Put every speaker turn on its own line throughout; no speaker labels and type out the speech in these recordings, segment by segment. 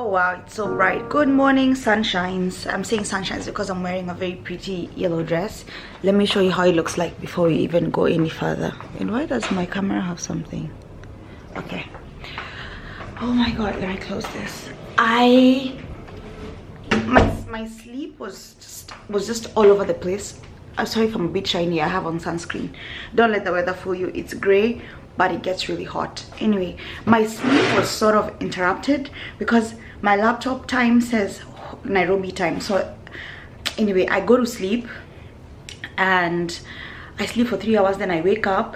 Oh wow, it's so bright. Good morning, sunshines. I'm saying sunshines because I'm wearing a very pretty yellow dress. Let me show you how it looks like before we even go any further. And why does my camera have something? Okay. Oh my god, let me close this. My sleep was just all over the place. I'm sorry if I'm a bit shiny. I have on sunscreen. Don't let the weather fool you. It's gray, but it gets really hot. Anyway, my sleep was sort of interrupted because my laptop time says Nairobi time. So anyway, I go to sleep and I sleep for 3 hours, then I wake up.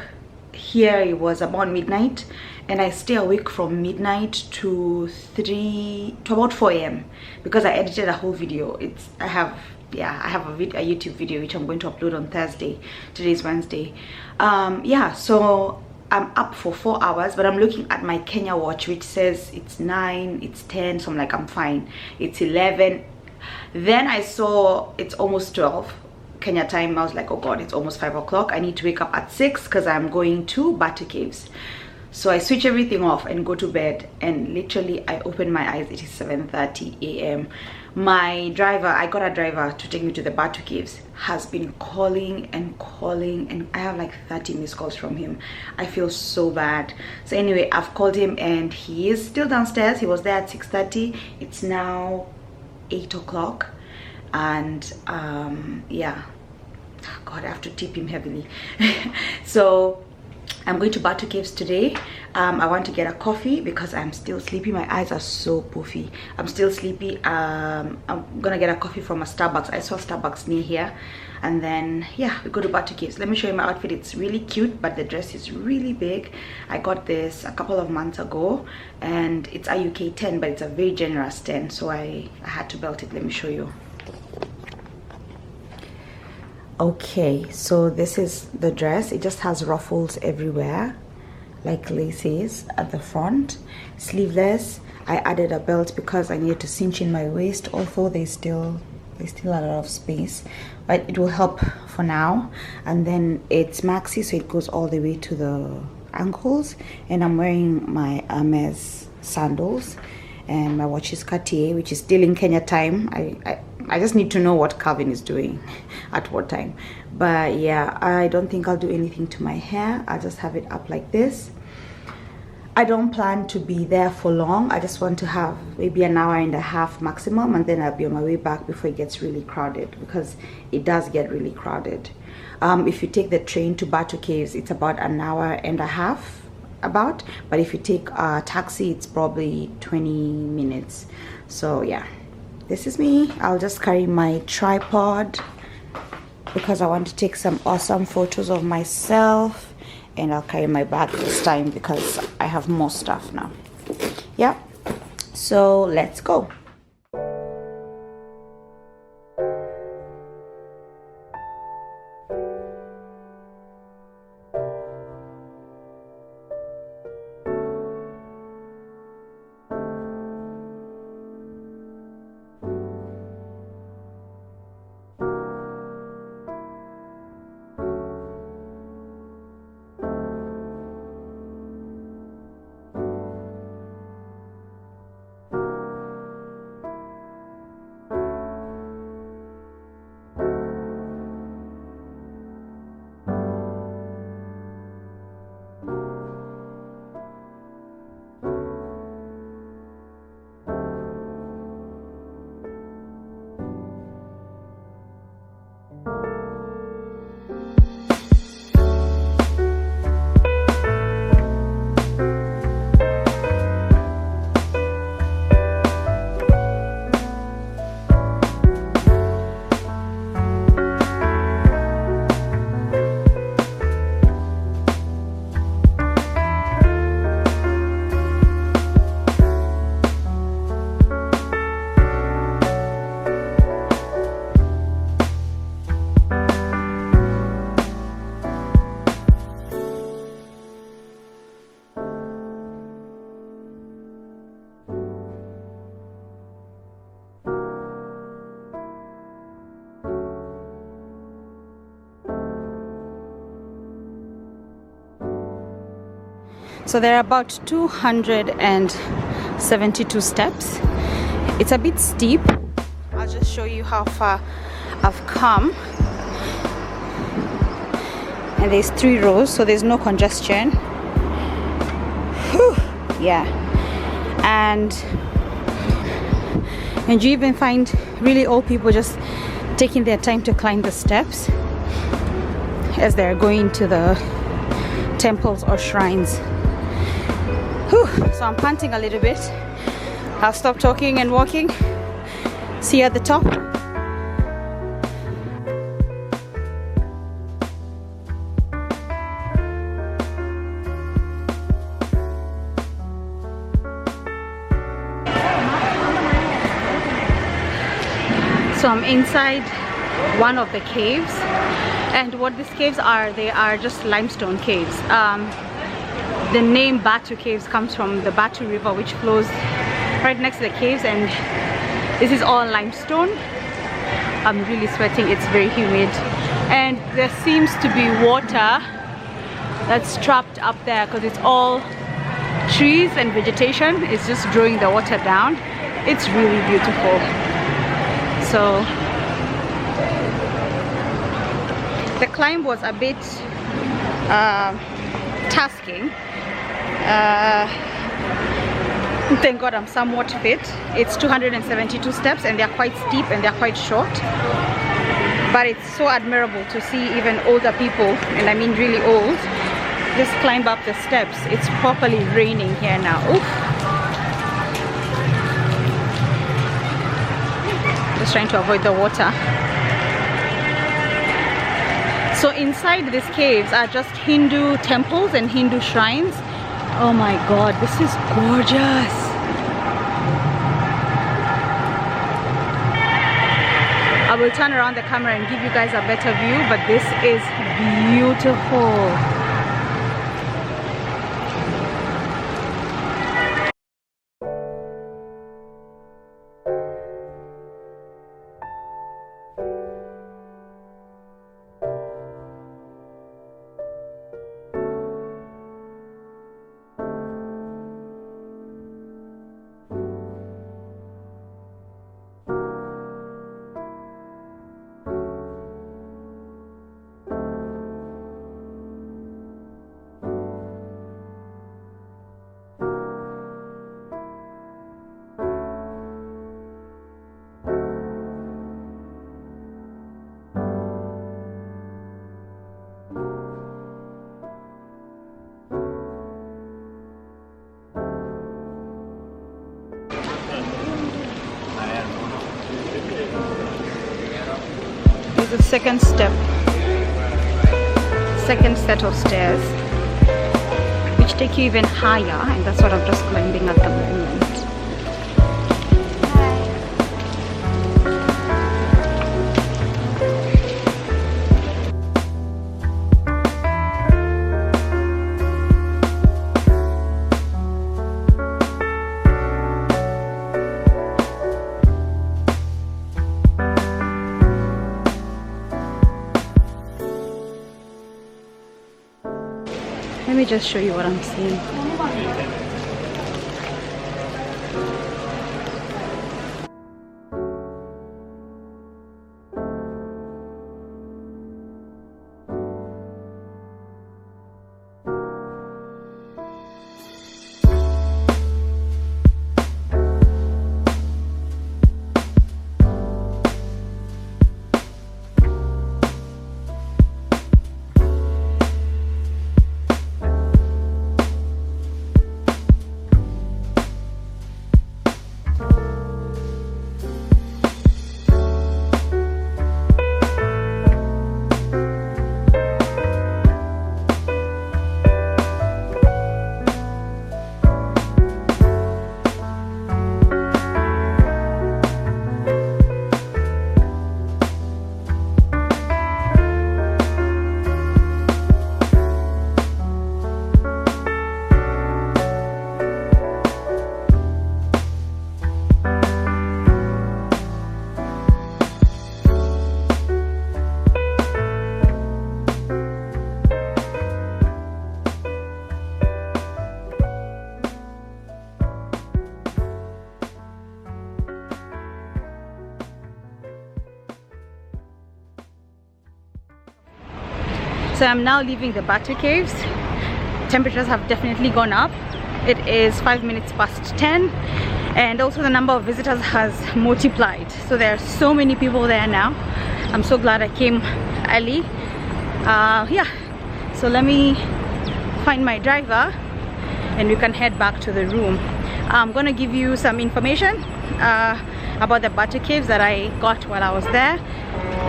Here it was about midnight, and I stay awake from midnight to about 4 a.m. because I edited a whole video. I have a YouTube video which I'm going to upload on Thursday. Today's Wednesday. Yeah, so I'm up for 4 hours, but I'm looking at my Kenya watch which says it's 9, it's 10, so I'm like, I'm fine. It's 11. Then I saw it's almost 12 Kenya time. I was like, oh god, it's almost 5 o'clock. I need to wake up at 6 because I'm going to Batu caves. So I switch everything off and go to bed, and literally I open my eyes. It is 7:30 a.m. My driver, I got a driver to take me to the Batu caves, has been calling and calling, and I have like 30 missed calls from him. I feel so bad. So anyway, I've called him and he is still downstairs. He was there at 6:30. It's now 8 o'clock, and yeah, god, I have to tip him heavily. So I'm going to Batu caves today. I want to get a coffee because I'm still sleepy. My eyes are so puffy. I'm still sleepy. I'm gonna get a coffee from a Starbucks. I saw Starbucks near here, and then yeah, we go to Batu caves. Let me show you my outfit. It's really cute, but the dress is really big. I got this a couple of months ago, and it's a UK 10, but it's a very generous 10, so I had to belt it. Let me show you. Okay, so this is the dress. It just has ruffles everywhere, like laces at the front, sleeveless. I added a belt because I needed to cinch in my waist, although there's still a lot of space, but it will help for now. And then it's maxi, so it goes all the way to the ankles, and I'm wearing my Hermes sandals, and my watch is Cartier, which is still in Kenya time. I just need to know what Calvin is doing at what time. But yeah, I don't think I'll do anything to my hair. I'll just have it up like this. I don't plan to be there for long. I just want to have maybe an hour and a half maximum, and then I'll be on my way back before it gets really crowded, because it does get really crowded. If you take the train to Batu caves, it's about an hour and a half but if you take a taxi, it's probably 20 minutes. So yeah, this is me. I'll just carry my tripod because I want to take some awesome photos of myself, and I'll carry my bag this time because I have more stuff now. Yeah, so let's go. So there are about 272 steps, It's a bit steep. I'll just show you how far I've come. And there's 3 rows, so there's no congestion. Whew. Yeah. And you even find really old people just taking their time to climb the steps as they're going to the temples or shrines. Whew. So I'm panting a little bit. I'll stop talking and walking. See you at the top. So I'm inside one of the caves, and what these caves are, they are just limestone caves. The name Batu caves comes from the Batu river, which flows right next to the caves, and this is all limestone. I'm really sweating, it's very humid, and there seems to be water that's trapped up there because it's all trees and vegetation. It's just drawing the water down. It's really beautiful. So the climb was a bit tasking. Thank God I'm somewhat fit. It's 272 steps, and they're quite steep and they're quite short, but it's so admirable to see even older people, and I mean really old, just climb up the steps. It's properly raining here now. Oof. Just trying to avoid the water. So inside these caves are just Hindu temples and Hindu shrines. Oh my God, this is gorgeous. I will turn around the camera and give you guys a better view, but this is beautiful. The second step, second set of stairs, which take you even higher, and that's what I'm just climbing at the moment. Let me just show you what I'm seeing. So I'm now leaving the Batu caves. Temperatures have definitely gone up. It is 5 minutes past 10, and also the number of visitors has multiplied. So there are so many people there now. I'm so glad I came early. Yeah, so let me find my driver and we can head back to the room. I'm gonna give you some information about the Batu caves that I got while I was there.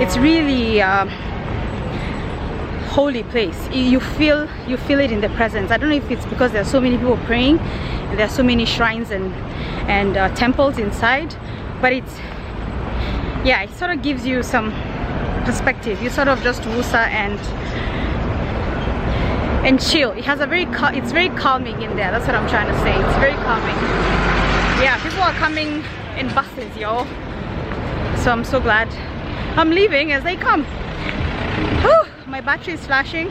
It's really holy place. You feel it in the presence. I don't know if it's because there are so many people praying and there are so many shrines and temples inside, but it's, yeah, it sort of gives you some perspective. You sort of just wusa and chill. It has a it's very calming in there. That's what I'm trying to say. It's very calming. Yeah, people are coming in buses, yo. So I'm so glad I'm leaving as they come. Whew, my battery is flashing.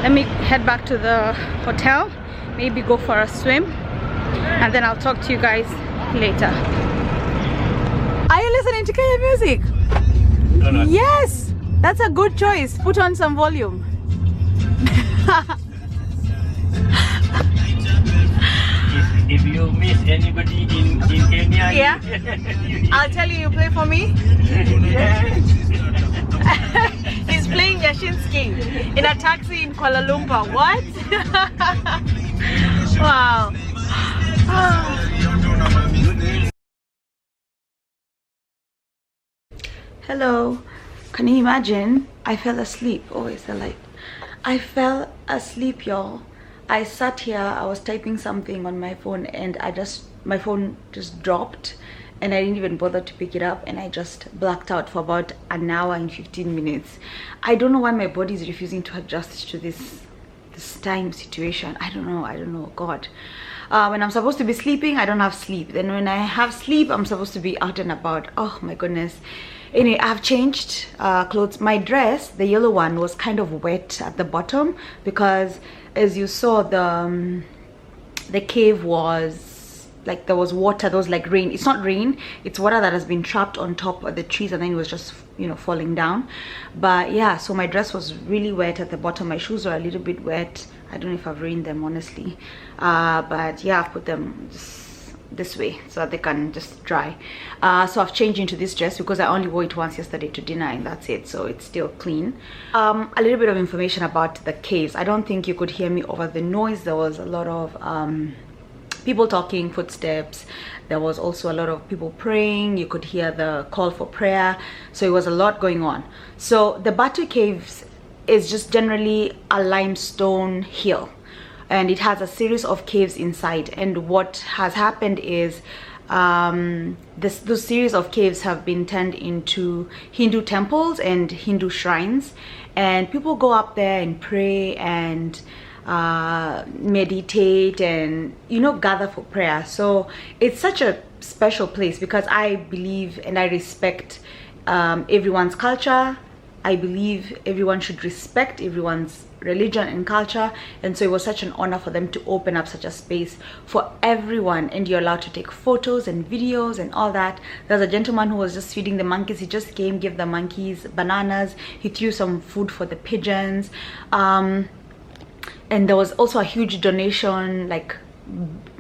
Let me head back to the hotel, maybe go for a swim, and then I'll talk to you guys later. Are you listening to Kenya music? No. Yes, that's a good choice. Put on some volume.
If you miss anybody in Kenya,
yeah, I'll tell you play for me. He's playing Yashinsky in a taxi in Kuala Lumpur. What? Wow. Hello. Can you imagine? I fell asleep. Oh, it's the light. I fell asleep, y'all. I sat here, I was typing something on my phone, and my phone just dropped, and I didn't even bother to pick it up, and I just blacked out for about an hour and 15 minutes. I don't know why my body is refusing to adjust to this time situation. I don't know, God. When I'm supposed to be sleeping, I don't have sleep. Then when I have sleep, I'm supposed to be out and about. Oh my goodness. Anyway, I've changed clothes. My dress, the yellow one, was kind of wet at the bottom because, as you saw, the cave was like, there was water, there was like rain. It's not rain, it's water that has been trapped on top of the trees, and then it was just, you know, falling down. But yeah, so my dress was really wet at the bottom. My shoes were a little bit wet. I don't know if I've ruined them, honestly, but yeah, I've put them just this way so that they can just dry. So I've changed into this dress because I only wore it once yesterday to dinner, and that's it, so it's still clean. A little bit of information about the caves. I don't think you could hear me over the noise. There was a lot of people talking, footsteps. There was also a lot of people praying. You could hear the call for prayer, so it was a lot going on. So the Batu caves is just generally a limestone hill, and it has a series of caves inside. And what has happened is those series of caves have been turned into Hindu temples and Hindu shrines, and people go up there and pray and meditate and, you know, gather for prayer. So it's such a special place because I believe and I respect everyone's culture. I believe everyone should respect everyone's religion and culture, and so it was such an honor for them to open up such a space for everyone, and you're allowed to take photos and videos and all that. There's a gentleman who was just feeding the monkeys. He just came, gave the monkeys bananas, he threw some food for the pigeons, and there was also a huge donation, like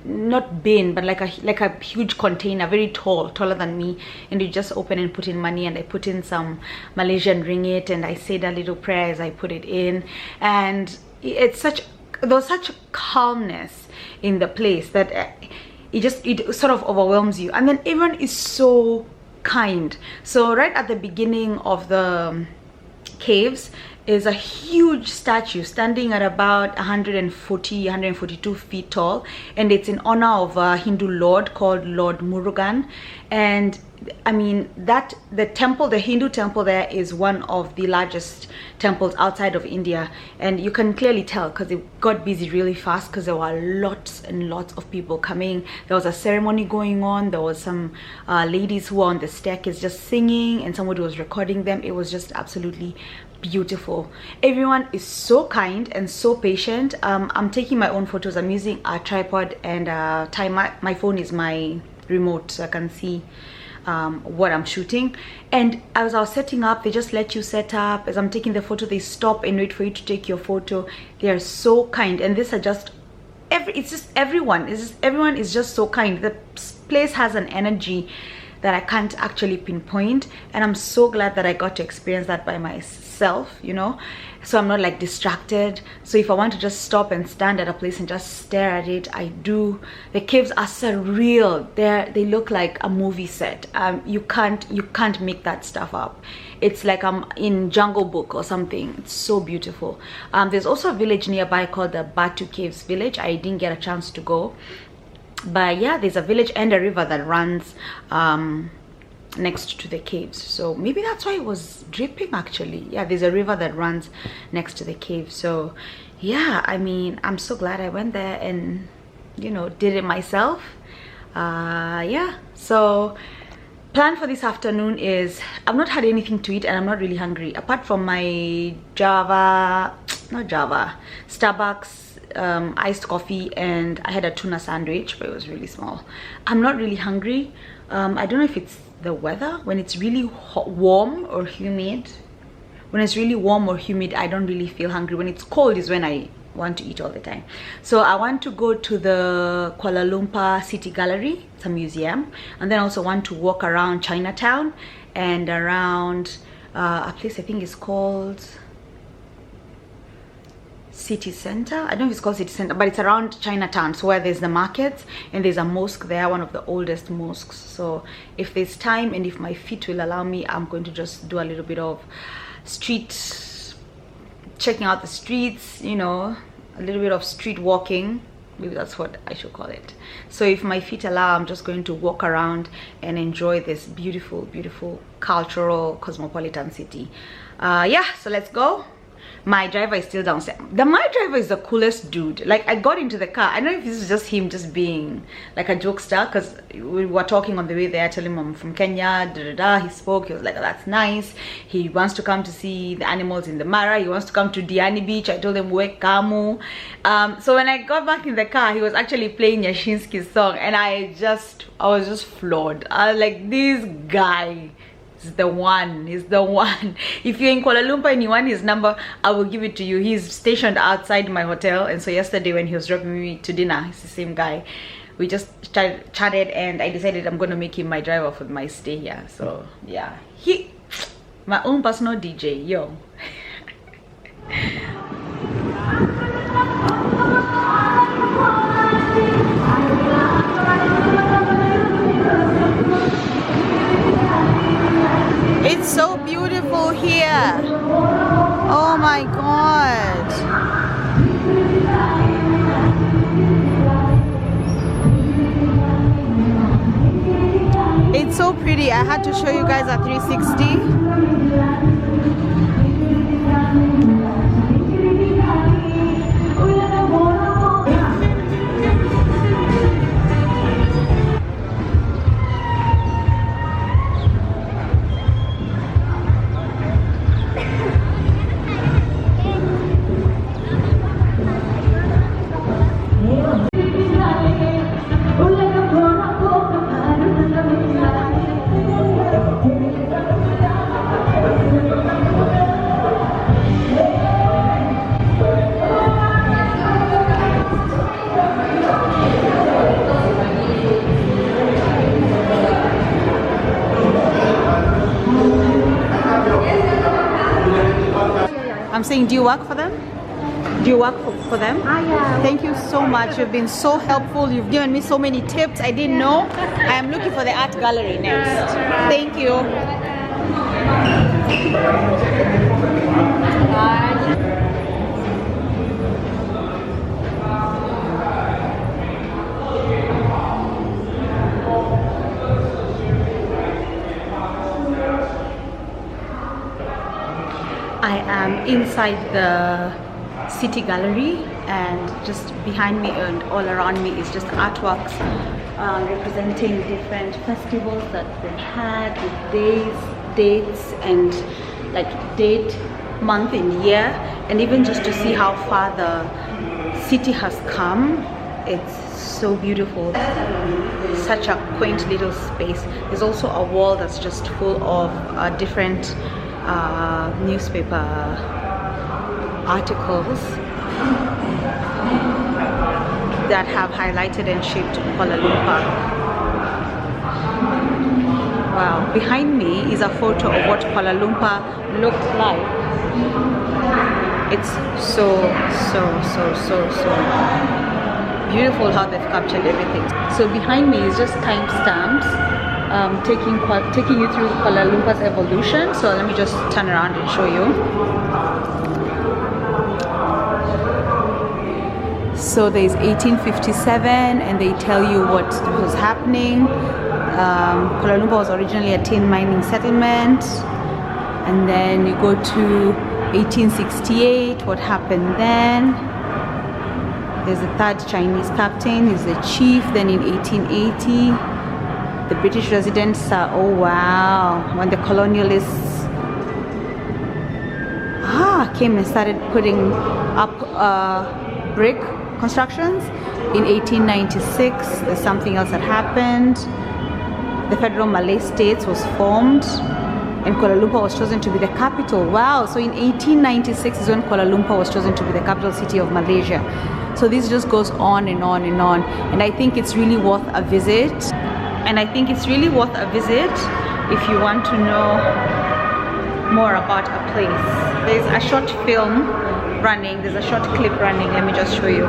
not bin, but like a huge container, very tall, taller than me, and you just open and put in money, and I put in some Malaysian ringgit, and I said a little prayer as I put it in, and it's there was such calmness in the place that it sort of overwhelms you. And then everyone is so kind. So right at the beginning of the caves is a huge statue standing at about 142 feet tall, and it's in honor of a Hindu lord called Lord Murugan. And I mean, the Hindu temple there is one of the largest temples outside of India, and you can clearly tell because it got busy really fast because there were lots and lots of people coming. There was a ceremony going on. There was some ladies who were on the staircase just singing, and somebody was recording them. It was just absolutely beautiful. Everyone is so kind and so patient. I'm taking my own photos. I'm using a tripod, and my phone is my remote, so I can see what I'm shooting. And as I was setting up, they just let you set up. As I'm taking the photo, they stop and wait for you to take your photo. They are so kind. And these are just everyone is just so kind. The place has an energy that I can't actually pinpoint, and I'm so glad that I got to experience that by myself, you know, so I'm not like distracted. So if I want to just stop and stand at a place and just stare at it, I do. The caves are surreal. They look like a movie set. You can't make that stuff up. It's like I'm in Jungle Book or something. It's so beautiful. There's also a village nearby called the Batu Caves village. I didn't get a chance to go, but yeah, there's a village and a river that runs next to the caves. So maybe that's why it was dripping actually. Yeah, there's a river that runs next to the cave. So yeah, I mean, I'm so glad I went there and, you know, did it myself. Yeah, so plan for this afternoon is I've not had anything to eat and I'm not really hungry apart from my Starbucks iced coffee, and I had a tuna sandwich, but it was really small. I'm not really hungry. I don't know if it's the weather. When it's really warm or humid, I don't really feel hungry. When it's cold is when I want to eat all the time. So I want to go to the Kuala Lumpur City Gallery. It's a museum, and then I also want to walk around Chinatown and around a place I think is called City Center. I don't know if it's called City Center, but it's around Chinatown, so where there's the markets and there's a mosque there, one of the oldest mosques. So if there's time and if my feet will allow me, I'm going to just do a little bit of checking out the streets, you know, a little bit of street walking. Maybe that's what I should call it. So if my feet allow, I'm just going to walk around and enjoy this beautiful, beautiful cultural cosmopolitan city. Yeah, so let's go. My driver is still downstairs. My driver is the coolest dude. Like, I got into the car. I don't know if this is just him just being like a jokester, because we were talking on the way there. I told him I'm from Kenya, He spoke. He was like, oh, that's nice. He wants to come to see the animals in the Mara. He wants to come to Diani Beach. I told him, Wek Kamu. So when I got back in the car, he was actually playing Yashinsky's song, and I was just floored. I was like, this guy is the one. He's the one. If you're in Kuala Lumpur and you want his number, I will give it to you. He's stationed outside my hotel, and so yesterday when he was dropping me to dinner, he's the same guy. We just chatted, and I decided I'm gonna make him my driver for my stay here. So yeah, my own personal DJ, yo. It's so beautiful here. Oh my god. It's so pretty. I had to show you guys a 360. I'm saying, do you work for them? Do you work for them?
Yeah.
Thank you so much. You've been so helpful. You've given me so many tips I didn't know. I am looking for the art gallery next. Thank you. I am inside the city gallery, and just behind me and all around me is just artworks representing different festivals that they've had with dates, and like date, month and year, and even just to see how far the city has come It's so beautiful. Such a quaint little space. There's also a wall that's just full of different newspaper articles that have highlighted and shaped Kuala Lumpur. Wow, behind me is a photo of what Kuala Lumpur looked like. It's so beautiful how they've captured everything. So behind me is just timestamps taking you through Kuala Lumpur's evolution. So let me just turn around and show you. So there's 1857 and they tell you what was happening. Kuala Lumpur was originally a tin mining settlement, and then you go to 1868, what happened then. There's the third Chinese captain, he's the chief. Then in 1880, the British residents oh wow, when the colonialists came and started putting up brick constructions. In 1896, there's something else that happened. The Federal Malay States was formed and Kuala Lumpur was chosen to be the capital. Wow, so in 1896 is when Kuala Lumpur was chosen to be the capital city of Malaysia. So this just goes on and on and on, and I think it's really worth a visit. If you want to know more about a place. There's a short film running, there's a short clip running. Let me just show you.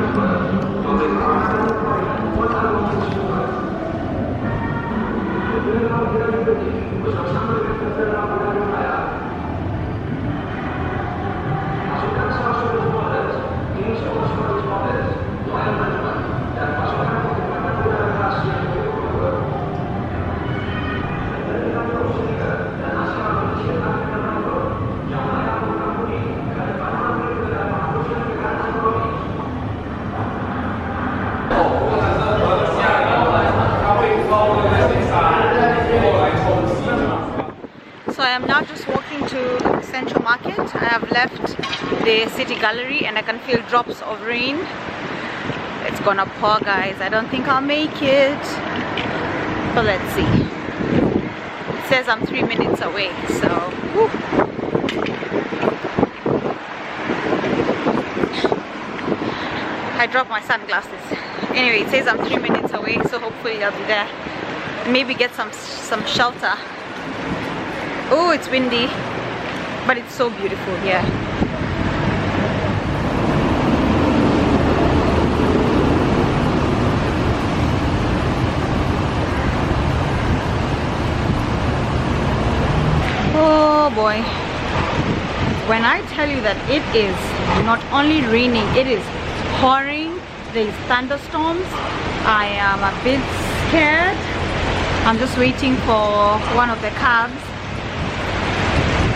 So I am now just walking to the Central Market. I have left the City Gallery and I can feel drops of rain. It's gonna pour, guys. I don't think I'll make it, but let's see. It says I'm 3 minutes away, so whew. I dropped my sunglasses. Anyway, it says I'm 3 minutes away, so hopefully I'll be there. Maybe get some shelter. Oh, it's windy, but it's so beautiful here. Oh boy. When I tell you that it is not only raining, it is pouring, there's thunderstorms, I am a bit scared. I'm just waiting for one of the cabs.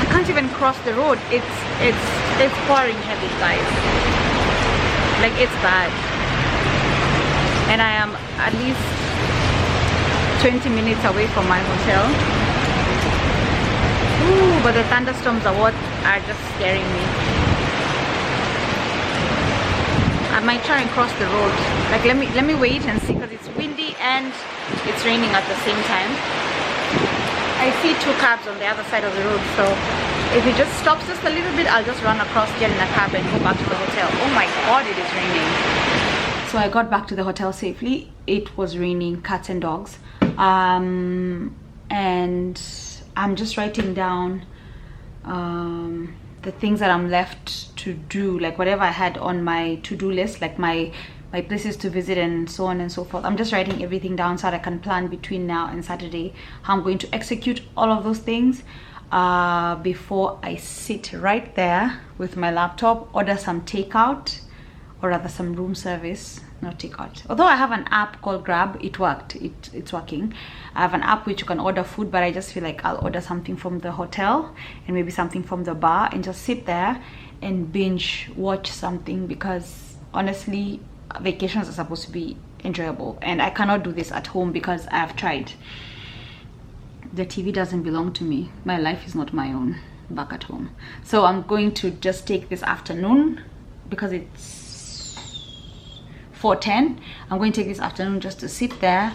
I can't even cross the road. It's pouring heavy, guys. Like, it's bad. And I am at least 20 minutes away from my hotel. Ooh, but the thunderstorms are what are just scaring me. I might try and cross the road. Like, let me wait and see, because it's windy and it's raining at the same time. I see two cabs on the other side of the road, so if it just stops just a little bit, I'll just run across, get in a cab and go back to the hotel. Oh my god, it is raining. So I got back to the hotel safely. It was raining cats and dogs. And I'm just writing down the things that I'm left to do, like whatever I had on my to-do list, like my places to visit and so on and so forth. I'm just writing everything down so that I can plan between now and Saturday how I'm going to execute all of those things before I sit right there with my laptop, order some takeout, or rather some room service, not takeout. Although I have an app called Grab, it worked, it's working. I have an app which you can order food, but I just feel like I'll order something from the hotel and maybe something from the bar and just sit there and binge watch something, because honestly, vacations are supposed to be enjoyable and I cannot do this at home because I have tried. The TV doesn't belong to me. My life is not my own back at home. So I'm going to just take this afternoon, because it's 4:10. I'm going to take this afternoon just to sit there,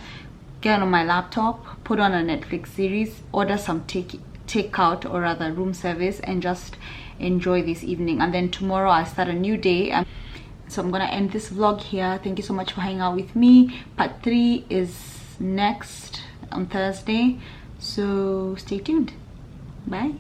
get on my laptop, put on a Netflix series, order some takeout, or rather room service, and just enjoy this evening. And then tomorrow I start a new day. So I'm gonna end this vlog here. Thank you so much for hanging out with me. Part 3 is next on Thursday, so stay tuned. Bye.